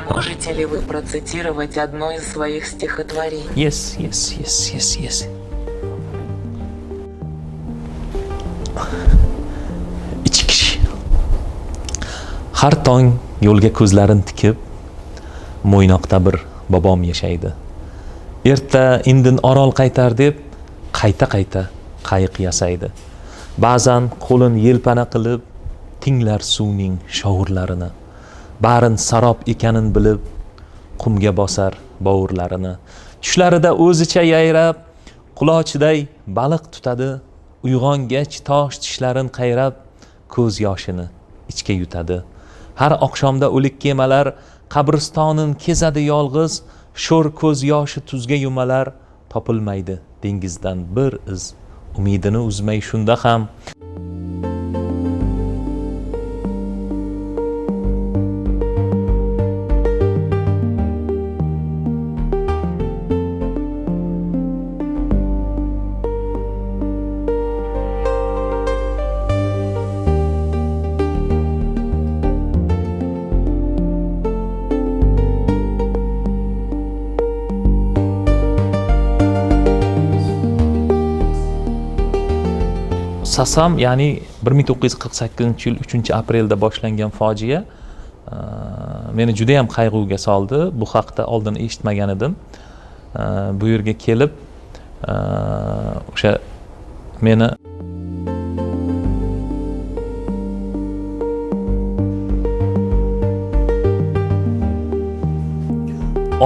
Можете ли вы процитировать одно из своих стихотворений? Yes. Ichki kishi. Har tong yo'lga ko'zlarini tikib, Mo'ynoqda bir bobom yashaydi. Erta indin orol qaytar deb, qayta qayiq yasaydi. Ba'zan qo'lin yelpana qilib, tinglar suvning shovurlarini. Barin sarob ekanin bilib, qumga bosar bovurlarini. Tushlarida o'zicha yayrab, qulochiday baliq tutadi. Uyg'ongach tosh tishlarin qayrab, ko'z yoshini ichga yutadi. Har oqshomda o'lik kemalar qabristonin kezadi yolg'iz, sho'r ko'z yoshi tuzga yumalar, topilmaydi dengizdan bir iz. Umidini uzmay shunda ham Sasam, ya'ni 1948-yil 3-aprelda boshlangan fojia meni juda ham qayg'uga soldi. Bu haqda oldin eshitmagan edim. Bu yerga kelib o'sha meni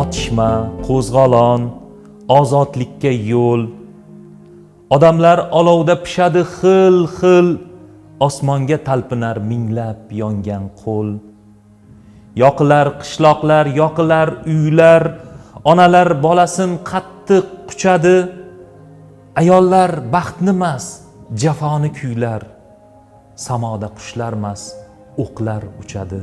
otishma, qo'zg'olon, ozodlikka yo'l. Odamlar olovda pishadi xil, osmonga talpinar minglab yongan qo'l. Yoqilar qishloqlar, yoqilar uylar, onalar bolasin qattiq quchadi. Ayollar baxtnimas, jafoni kuylar. Samoda qushlarmas, o'qlar uchadi.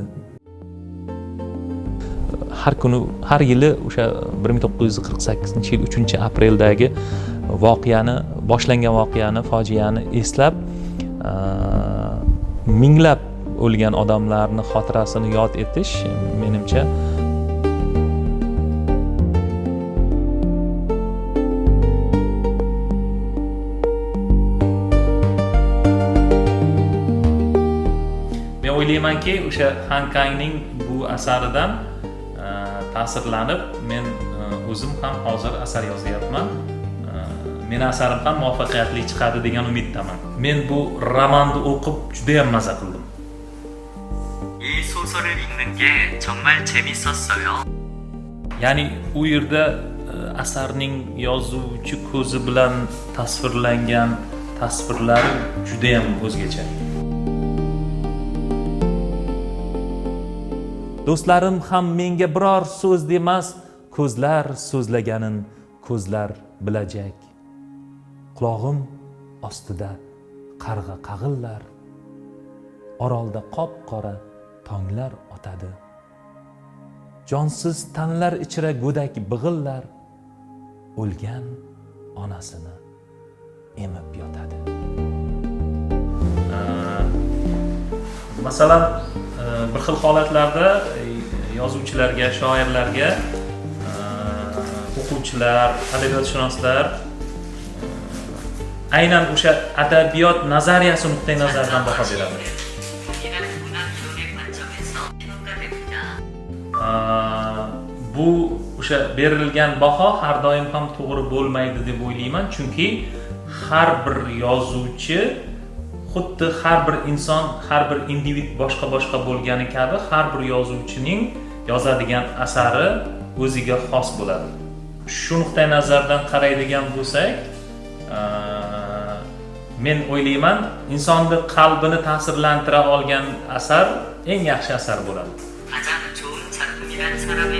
Har yili o'sha 1948-yil 3-apreldagi boshlangan voqeani, fojiani eslab, minglab o'lgan odamlarni xotirasini yod etish menimcha men o'ylaymanki, o'sha Han Kangning bu asaridan ta'sirlanib, men o'zim ham hozir asar yozyapman. Meni asarim ham muvaffaqiyatli chiqadi degan umiddaman. Men bu romanni o'qib juda ham maza qildim. 이 소설을 읽는 게 정말 재밌었어요. Ya'ni u yerda asarning yozuvchi ko'zi bilan tasvirlangan tasvirlari juda ham o'zgacha. Do'stlarim ham menga biror so'z demas, ko'zlar so'zlaganin ko'zlar bilajak. Quloqim ostida qarg'a qag'illar, orolda qop-qora tonglar otadi. Jonsiz tanlar ichra go'dak big'illar, o'lgan onasini emib yotadi. Masalan, bir xil holatlarda yozuvchilarga, shoirlarga, o'quvchilar, adabiyotshunoslar aynan o'sha adabiyot nazariyasi nuqtai nazaridan baho beradi. Bu o'sha berilgan baho har doim ham to'g'ri bo'lmaydi deb o'ylayman, chunki har bir yozuvchi xuddi har bir inson, har bir individ boshqa bo'lgani kabi har bir yozuvchining yozadigan asari o'ziga xos bo'ladi. Shu nuqtai nazardan qaraydigan bo'lsak, men o'ylayman, insonni qalbini ta'sirlantira olgan asar eng yaxshi asar bo'ladi. 가장 좋은 작품이란 사람의